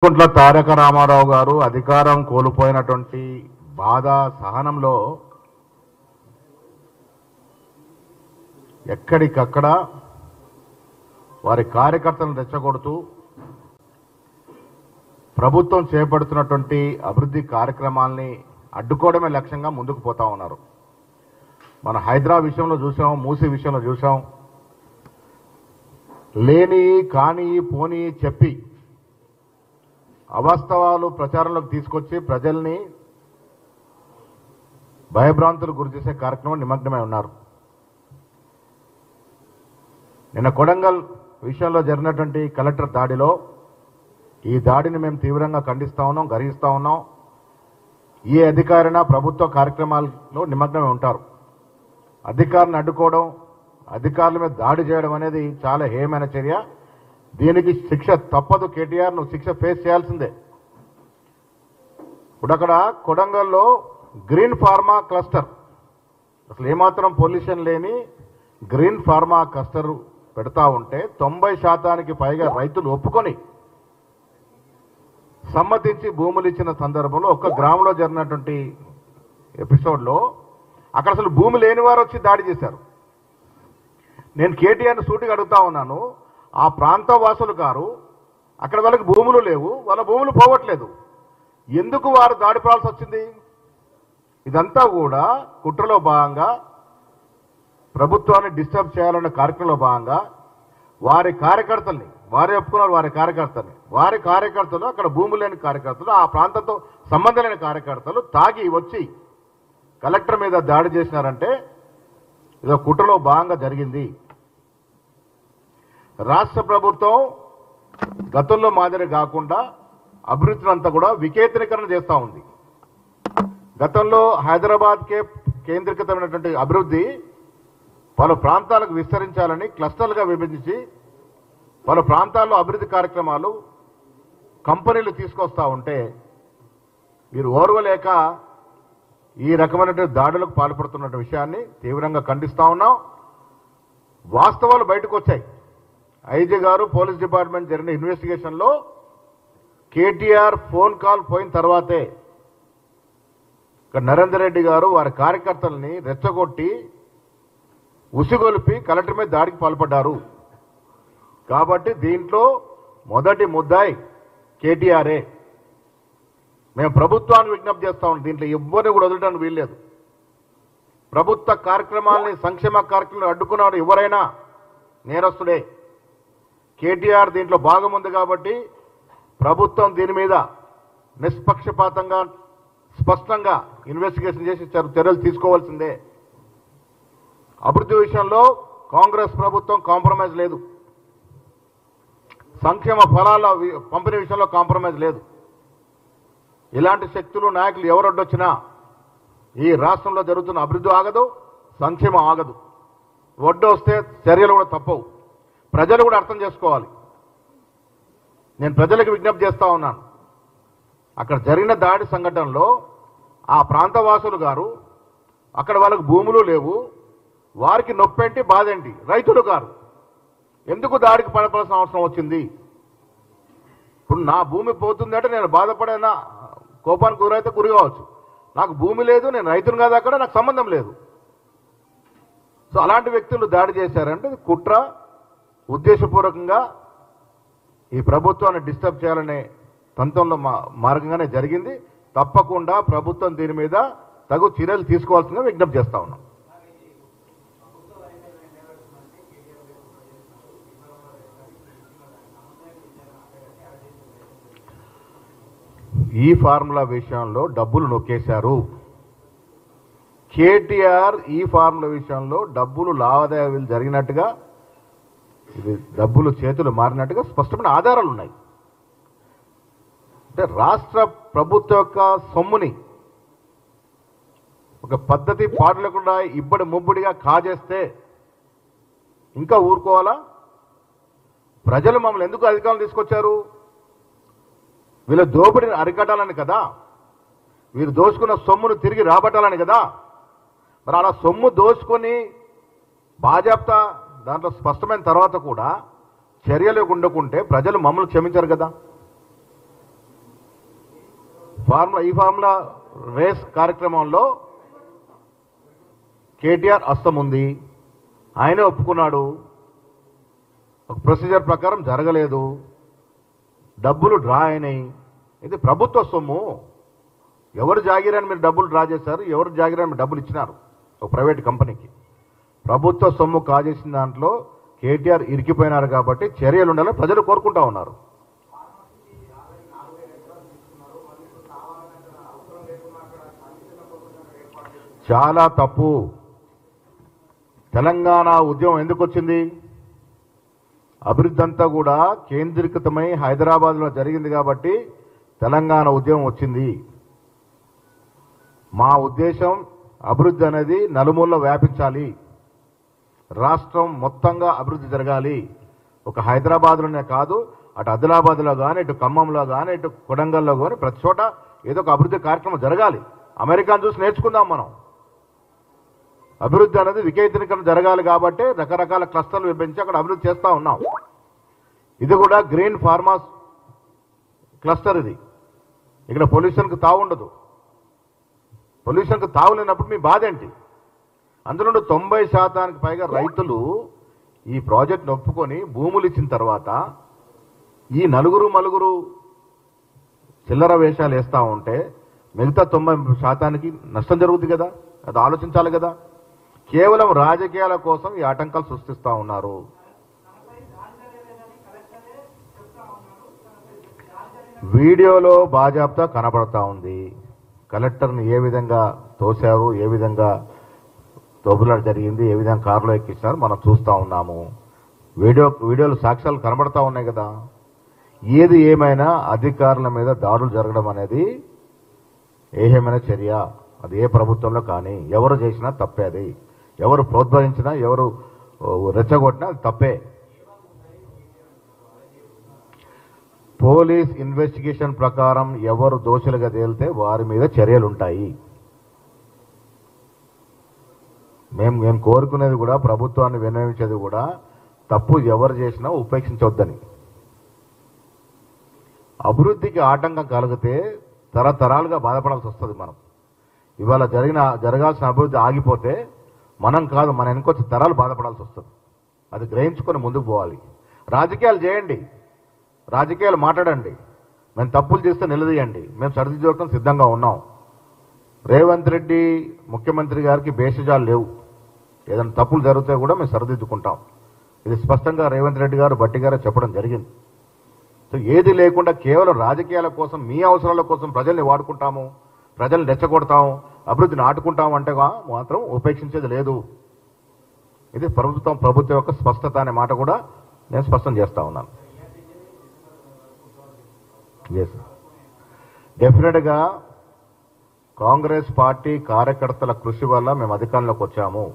కుంట్ల తారక రామారావు గారు అధికారం కోల్పోయినటువంటి బాధ సహనంలో ఎక్కడికక్కడ వారి కార్యకర్తలను రెచ్చగొడుతూ ప్రభుత్వం చేపడుతున్నటువంటి అభివృద్ధి కార్యక్రమాల్ని అడ్డుకోవడమే లక్ష్యంగా ముందుకు పోతా ఉన్నారు. మన హైదరాబాద్ విషయంలో చూసాం, మూసీ విషయంలో చూసాం. లేని కాని పోని చెప్పి అవాస్తవాలు ప్రచారంలోకి తీసుకొచ్చి ప్రజల్ని భయభ్రాంతులు గురి చేసే కార్యక్రమం నిమగ్నమై ఉన్నారు. నిన్న కొడంగల్ విషయంలో జరిగినటువంటి కలెక్టర్ దాడిలో ఈ దాడిని మేము తీవ్రంగా ఖండిస్తా ఉన్నాం, గర్హిస్తా ఉన్నాం. ఏ అధికారైనా ప్రభుత్వ కార్యక్రమాల్లో నిమగ్నమై ఉంటారు. అధికారులను అడ్డుకోవడం, అధికారుల మీద దాడి చేయడం అనేది చాలా హేయమైన చర్య. దీనికి శిక్ష తప్పదు. కేటీఆర్ నువ్వు శిక్ష ఫేస్ చేయాల్సిందే. ఇప్పుడు అక్కడ కొడంగల్లో గ్రీన్ ఫార్మా క్లస్టర్, అసలు ఏమాత్రం పొల్యూషన్ లేని గ్రీన్ ఫార్మా క్లస్టర్ పెడతా ఉంటే 90% పైగా రైతులు ఒప్పుకొని సమ్మతించి భూములు ఇచ్చిన సందర్భంలో ఒక్క గ్రామంలో జరిగినటువంటి ఎపిసోడ్లో అక్కడ అసలు భూమి లేని వారు వచ్చి దాడి చేశారు. నేను కేటీఆర్ని సూటిగా అడుగుతా ఉన్నాను, ఆ ప్రాంత వాసులు గారు అక్కడ వాళ్ళకి భూములు లేవు, వాళ్ళ భూములు పోవట్లేదు, ఎందుకు వారు దాడి పడాల్సి వచ్చింది? ఇదంతా కూడా కుట్రలో భాగంగా ప్రభుత్వాన్ని డిస్టర్బ్ చేయాలనే కార్యక్రమంలో భాగంగా వారి కార్యకర్తల్ని, వారే ఒప్పుకున్నారు వారి కార్యకర్తలు అక్కడ భూములు లేని కార్యకర్తలు, ఆ ప్రాంతంతో సంబంధం లేని కార్యకర్తలు తాగి వచ్చి కలెక్టర్ మీద దాడి చేసినారంటే ఇదో కుట్రలో భాగంగా జరిగింది. రాష్ట్ర ప్రభుత్వం గతంలో మాదిరి కాకుండా అభివృద్ధిని అంతా కూడా వికేంద్రీకరణ చేస్తూ ఉంది. గతంలో హైదరాబాద్కే కేంద్రీకృతమైనటువంటి అభివృద్ధి పలు ప్రాంతాలకు విస్తరించాలని క్లస్టర్లుగా విభజించి పలు ప్రాంతాల్లో అభివృద్ధి కార్యక్రమాలు కంపెనీలు తీసుకొస్తా ఉంటే మీరు ఓర్వలేక ఈ రకమైనటువంటి దాడులకు పాల్పడుతున్న విషయాన్ని తీవ్రంగా ఖండిస్తా ఉన్నాం. వాస్తవాలు బయటకు వచ్చాయి. ఐజీ గారు, పోలీస్ డిపార్ట్మెంట్ జరిగిన ఇన్వెస్టిగేషన్లో కేటీఆర్ ఫోన్ కాల్ పోయిన తర్వాతే ఇక్కడ నరేందర్ రెడ్డి గారు వారి కార్యకర్తల్ని రెచ్చగొట్టి ఉసిగొలిపి కలెక్టర్ మీద దాడికి పాల్పడ్డారు. కాబట్టి దీంట్లో మొదటి ముద్దాయి కేటీఆరే. మేము ప్రభుత్వాన్ని విజ్ఞప్తి చేస్తా ఉన్నాం, దీంట్లో ఎవ్వరిని కూడా వదలడానికి వీల్లేదు. ప్రభుత్వ కార్యక్రమాలని, సంక్షేమ కార్యక్రమాలు అడ్డుకున్నాడు ఎవరైనా నేరస్తుడే. కేటీఆర్ దీంట్లో భాగం ఉంది కాబట్టి ప్రభుత్వం దీని మీద నిష్పక్షపాతంగా స్పష్టంగా ఇన్వెస్టిగేషన్ చేసి చర్యలు తీసుకోవాల్సిందే. అభివృద్ధి విషయంలో కాంగ్రెస్ ప్రభుత్వం కాంప్రమైజ్ లేదు, సంక్షేమ ఫలాల పంపిణీ విషయంలో కాంప్రమైజ్ లేదు. ఇలాంటి శక్తులు, నాయకులు ఎవరొడ్డొచ్చినా ఈ రాష్ట్రంలో జరుగుతున్న అభివృద్ధి ఆగదు, సంక్షేమం ఆగదు. ఒడ్డు వస్తే చర్యలు కూడా తప్పవు. ప్రజలు కూడా అర్థం చేసుకోవాలి. నేను ప్రజలకు విజ్ఞప్తి చేస్తా ఉన్నాను, అక్కడ జరిగిన దాడి సంఘటనలో ఆ ప్రాంతవాసులు గారు అక్కడ వాళ్ళకు భూములు లేవు, వారికి నొప్పేంటి బాధేంటి? రైతులు గారు ఎందుకు దాడికి పడవలసిన అవసరం వచ్చింది? ఇప్పుడు నా భూమి పోతుందంటే నేను బాధపడేనా, కోపానికి గురైతే గురి కావచ్చు. నాకు భూమి లేదు, నేను రైతును కాదు, అక్కడ నాకు సంబంధం లేదు. సో అలాంటి వ్యక్తులు దాడి చేశారంటే కుట్ర, ఉద్దేశపూర్వకంగా ఈ ప్రభుత్వాన్ని డిస్టర్బ్ చేయాలనే తంత్రంలో మార్గంగానే జరిగింది. తప్పకుండా ప్రభుత్వం దీని మీద తగు చర్యలు తీసుకోవాల్సిందిగా విజ్ఞప్తి చేస్తా ఉన్నాం. ఈ ఫార్ములా విషయంలో డబ్బులు నొక్కేశారు. కేటీఆర్ ఈ ఫార్ములా విషయంలో డబ్బులు లావాదేవీలు జరిగినట్టుగా, ఇది డబ్బులు చేతులు మారినట్టుగా స్పష్టమైన ఆధారాలు ఉన్నాయి. అంటే రాష్ట్ర ప్రభుత్వం యొక్క సొమ్ముని ఒక పద్ధతి పాటు లేకుండా ఇబ్బడి ముబ్బడిగా కాజేస్తే ఇంకా ఊరుకోవాలా? ప్రజలు మమ్మల్ని ఎందుకు అధికారులు తీసుకొచ్చారు? వీళ్ళ దోపిడిని అరికట్టాలని కదా, వీరు దోచుకున్న సొమ్మును తిరిగి రాబట్టాలని కదా. మరి అలా సొమ్ము దోచుకొని బాజాప్తా దాంట్లో స్పష్టమైన తర్వాత కూడా చర్యలు ఉండకుంటే ప్రజలు మమ్మల్ని క్షమించారు కదా. ఫార్ములా రేస్ కార్యక్రమంలో కేటీఆర్ హస్తం ఉంది. ఆయనే ఒప్పుకున్నాడు. ఒక ప్రొసీజర్ ప్రకారం జరగలేదు, డబ్బులు డ్రా అయినాయి. ఇది ప్రభుత్వ సొమ్ము. ఎవరు జాగిరని మీరు డబ్బులు డ్రా చేశారు, ఎవరు జాగిరని మీరు డబ్బులు ఇచ్చినారు ఒక ప్రైవేట్ కంపెనీకి. ప్రభుత్వ సొమ్ము కాజేసిన దాంట్లో కేటీఆర్ ఇరికిపోయినారు కాబట్టి చర్యలు ఉండాలని ప్రజలు కోరుకుంటా ఉన్నారు. చాలా తప్పు. తెలంగాణ ఉద్యమం ఎందుకు వచ్చింది? అభివృద్ధి అంతా కూడా కేంద్రీకృతమై హైదరాబాద్లో జరిగింది కాబట్టి తెలంగాణ ఉద్యమం వచ్చింది. మా ఉద్దేశం అభివృద్ధి అనేది నలుమూలలో వ్యాపించాలి, రాష్ట్రం మొత్తంగా అభివృద్ధి జరగాలి. ఒక హైదరాబాద్లోనే కాదు, అటు ఆదిలాబాద్లో కానీ, ఇటు ఖమ్మంలో కానీ, ఇటు కొడంగల్లో కానీ ప్రతి చోట ఏదో ఒక అభివృద్ధి కార్యక్రమం జరగాలి. అమెరికాను చూసి నేర్చుకుందాం మనం. అభివృద్ధి అనేది వికేంద్రీకరణ జరగాలి కాబట్టి రకరకాల క్లస్టర్లు విభజించి అక్కడ అభివృద్ధి చేస్తూ ఉన్నాం. ఇది కూడా గ్రీన్ ఫార్మాస్ క్లస్టర్. ఇది ఇక్కడ పొల్యూషన్కి తావు ఉండదు. పొల్యూషన్కి తావు లేనప్పుడు మీ బాధ ఏంటి? అందులో 90% పైగా రైతులు ఈ ప్రాజెక్ట్ను ఒప్పుకొని భూములు ఇచ్చిన తర్వాత ఈ నలుగురు చిల్లర వేషాలు వేస్తూ ఉంటే మిగతా 90% నష్టం జరుగుతుంది కదా. అది ఆలోచించాలి కదా. కేవలం రాజకీయాల కోసం ఈ ఆటంకాలు సృష్టిస్తూ ఉన్నారు. వీడియోలో బాజాబ్తా కనబడతా ఉంది. కలెక్టర్ని ఏ విధంగా తోశారు, ఏ విధంగా తోపులాట జరిగింది, ఏ విధంగా కారులో ఎక్కించినారు మనం చూస్తూ ఉన్నాము. వీడియోలు సాక్ష్యాలు కనబడతా ఉన్నాయి కదా. ఏది ఏమైనా అధికారుల మీద దాడులు జరగడం అనేది ఏహేమైన చర్య. అది ఏ ప్రభుత్వంలో కానీ ఎవరు చేసినా తప్పే. అది ఎవరు ప్రోత్సహించినా, ఎవరు రెచ్చగొట్టినా అది తప్పే. పోలీస్ ఇన్వెస్టిగేషన్ ప్రకారం ఎవరు దోషులుగా తేలితే వారి మీద చర్యలుంటాయి. మేము కోరుకునేది కూడా, ప్రభుత్వాన్ని వినియోగించేది కూడా, తప్పు ఎవరు చేసినా ఉపేక్షించవద్దని. అభివృద్ధికి ఆటంకం కలిగితే తరతరాలుగా బాధపడాల్సి వస్తుంది. మనం ఇవాళ జరగాల్సిన అభివృద్ధి ఆగిపోతే మనం కాదు, మన వెనుకొచ్చి తరాలు బాధపడాల్సి వస్తుంది. అది గ్రహించుకొని ముందుకు పోవాలి. రాజకీయాలు చేయండి, రాజకీయాలు మాట్లాడండి. మేము తప్పులు చేస్తే నిలదీయండి, మేము సరిదిద్దుకోవడం సిద్ధంగా ఉన్నాం. రేవంత్ రెడ్డి ముఖ్యమంత్రి గారికి భేషజాలు లేవు. ఏదైనా తప్పులు జరిగితే కూడా మేము సరిదిద్దుకుంటాం. ఇది స్పష్టంగా రేవంత్ రెడ్డి గారు, భట్టి గారు చెప్పడం జరిగింది. సో ఏది లేకుండా కేవలం రాజకీయాల కోసం, మీ అవసరాల కోసం ప్రజల్ని వాడుకుంటాము, ప్రజల్ని రెచ్చగొడతాము, అభివృద్ధిని ఆటుకుంటాము అంటే మాత్రం ఉపేక్షించేది లేదు. ఇది ప్రభుత్వం యొక్క స్పష్టత అనే మాట కూడా నేను స్పష్టం చేస్తా ఉన్నాను. ఎస్, డెఫినెట్గా కాంగ్రెస్ పార్టీ కార్యకర్తల కృషి వల్ల మేము అధికారంలోకి వచ్చాము.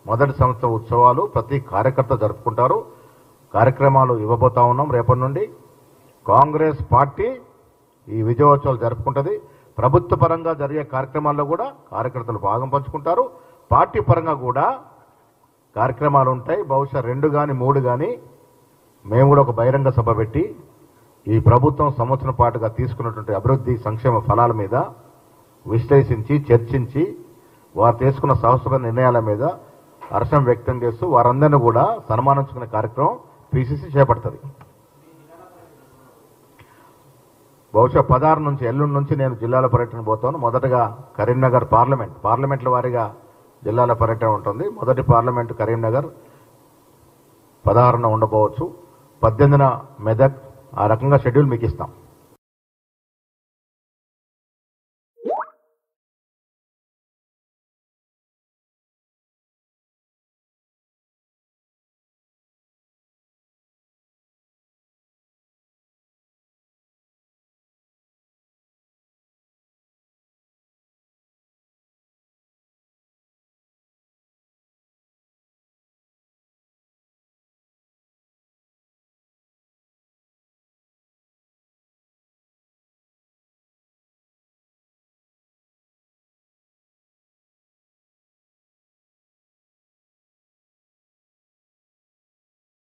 మొదటి సంవత్సరం ఉత్సవాలు ప్రతి కార్యకర్త జరుపుకుంటారు. కార్యక్రమాలు ఇవ్వబోతా ఉన్నాం. రేపటి నుండి కాంగ్రెస్ పార్టీ ఈ విజయోత్సవాలు జరుపుకుంటుంది. ప్రభుత్వ పరంగా జరిగే కార్యక్రమాల్లో కూడా కార్యకర్తలు భాగం పంచుకుంటారు. పార్టీ పరంగా కూడా కార్యక్రమాలు ఉంటాయి. బహుశా 2 కానీ 3 కానీ మేము కూడా ఒక బహిరంగ సభ పెట్టి ఈ ప్రభుత్వం సంవత్సరం పాటుగా తీసుకున్నటువంటి అభివృద్ధి సంక్షేమ ఫలాల మీద విశ్లేషించి, చర్చించి, వారు తీసుకున్న సాహసమైన నిర్ణయాల మీద హర్షం వ్యక్తం చేస్తూ వారందరినీ కూడా సన్మానించుకునే కార్యక్రమం పిసిసి చేపడుతుంది. బహుశా 16 నుంచి, ఎల్లుండి నుంచి నేను జిల్లాల పర్యటన పోతాను. మొదటగా కరీంనగర్ పార్లమెంట్ల వారీగా జిల్లాల పర్యటన ఉంటుంది. మొదటి పార్లమెంటు కరీంనగర్ 16న ఉండబోవచ్చు, 18న మెదక్. ఆ రకంగా షెడ్యూల్ మీకు ఇస్తాం.